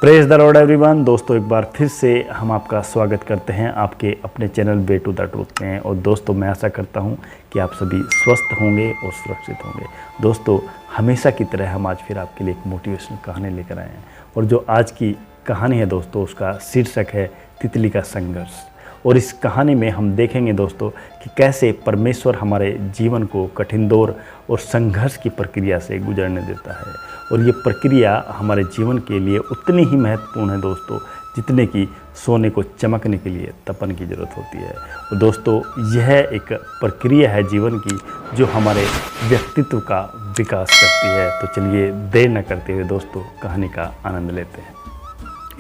Praise the Lord everyone. दोस्तों, एक बार फिर से हम आपका स्वागत करते हैं आपके अपने channel way to the truth में। और दोस्तों, मैं आशा करता हूं कि आप सभी स्वस्थ होंगे और सुरक्षित होंगे। दोस्तों, हमेशा की तरह हम आज फिर आपके लिए एक मोटिवेशनल कहानी लेकर आए हैं। और जो आज की कहानी है दोस्तों, उसका शीर्षक है तितली का संघर्ष। और इस कहानी में हम देखेंगे दोस्तों कि कैसे परमेश्वर हमारे जीवन को कठिन दौर और संघर्ष की प्रक्रिया से गुजरने देता है। और ये प्रक्रिया हमारे जीवन के लिए उतनी ही महत्वपूर्ण है दोस्तों, जितने कि सोने को चमकने के लिए तपन की ज़रूरत होती है। और दोस्तों, यह एक प्रक्रिया है जीवन की जो हमारे व्यक्तित्व का विकास करती है। तो चलिए देर न करते हुए दोस्तों कहानी का आनंद लेते हैं।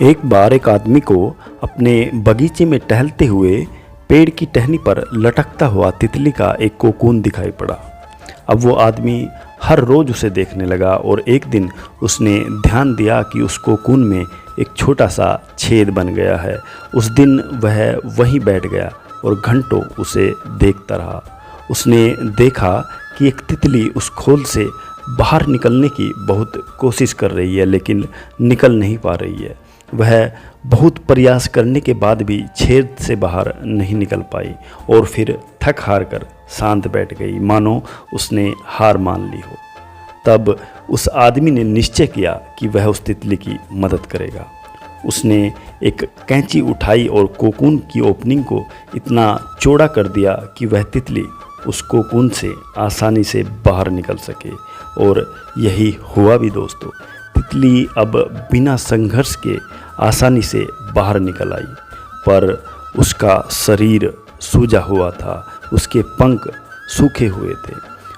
एक बार एक आदमी को अपने बगीचे में टहलते हुए पेड़ की टहनी पर लटकता हुआ तितली का एक कोकून दिखाई पड़ा। अब वो आदमी हर रोज़ उसे देखने लगा और एक दिन उसने ध्यान दिया कि उस कोकून में एक छोटा सा छेद बन गया है। उस दिन वह वहीं बैठ गया और घंटों उसे देखता रहा। उसने देखा कि एक तितली उस खोल से बाहर निकलने की बहुत कोशिश कर रही है, लेकिन निकल नहीं पा रही है। वह बहुत प्रयास करने के बाद भी छेद से बाहर नहीं निकल पाई और फिर थक हार कर शांत बैठ गई, मानो उसने हार मान ली हो। तब उस आदमी ने निश्चय किया कि वह उस तितली की मदद करेगा। उसने एक कैंची उठाई और कोकून की ओपनिंग को इतना चौड़ा कर दिया कि वह तितली उस कोकून से आसानी से बाहर निकल सके। और यही हुआ भी दोस्तों। तितली अब बिना संघर्ष के आसानी से बाहर निकल आई, पर उसका शरीर सूजा हुआ था, उसके पंख सूखे हुए थे।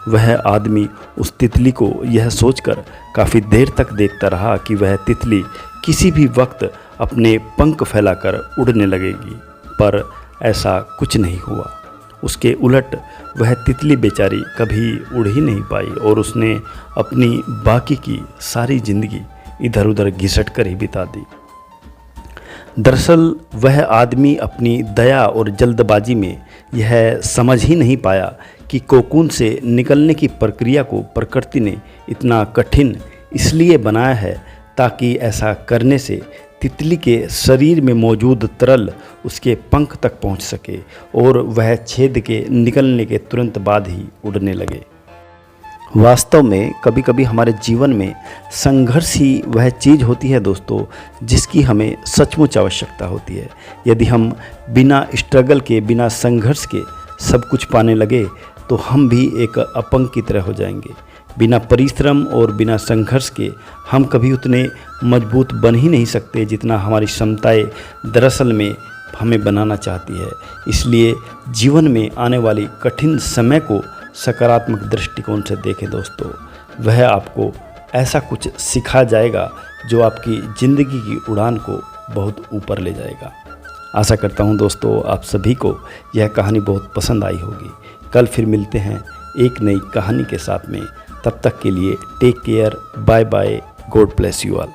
वह आदमी उस तितली को यह सोचकर काफ़ी देर तक देखता रहा कि वह तितली किसी भी वक्त अपने पंख फैलाकर उड़ने लगेगी, पर ऐसा कुछ नहीं हुआ। उसके उलट वह तितली बेचारी कभी उड़ ही नहीं पाई और उसने अपनी बाकी की सारी ज़िंदगी इधर उधर घिसट कर ही बिता दी। दरअसल वह आदमी अपनी दया और जल्दबाजी में यह समझ ही नहीं पाया कि कोकून से निकलने की प्रक्रिया को प्रकृति ने इतना कठिन इसलिए बनाया है ताकि ऐसा करने से तितली के शरीर में मौजूद तरल उसके पंख तक पहुंच सके और वह छेद के निकलने के तुरंत बाद ही उड़ने लगे। वास्तव में कभी कभी हमारे जीवन में संघर्ष ही वह चीज़ होती है दोस्तों, जिसकी हमें सचमुच आवश्यकता होती है। यदि हम बिना स्ट्रगल के, बिना संघर्ष के सब कुछ पाने लगे तो हम भी एक अपंग की तरह हो जाएंगे। बिना परिश्रम और बिना संघर्ष के हम कभी उतने मजबूत बन ही नहीं सकते जितना हमारी क्षमताएं दरअसल में हमें बनाना चाहती है। इसलिए जीवन में आने वाली कठिन समय को सकारात्मक दृष्टिकोण से देखें दोस्तों। वह आपको ऐसा कुछ सिखा जाएगा जो आपकी ज़िंदगी की उड़ान को बहुत ऊपर ले जाएगा। आशा करता हूँ दोस्तों आप सभी को यह कहानी बहुत पसंद आई होगी। कल फिर मिलते हैं एक नई कहानी के साथ में। तब तक के लिए take care, bye bye, God bless you all.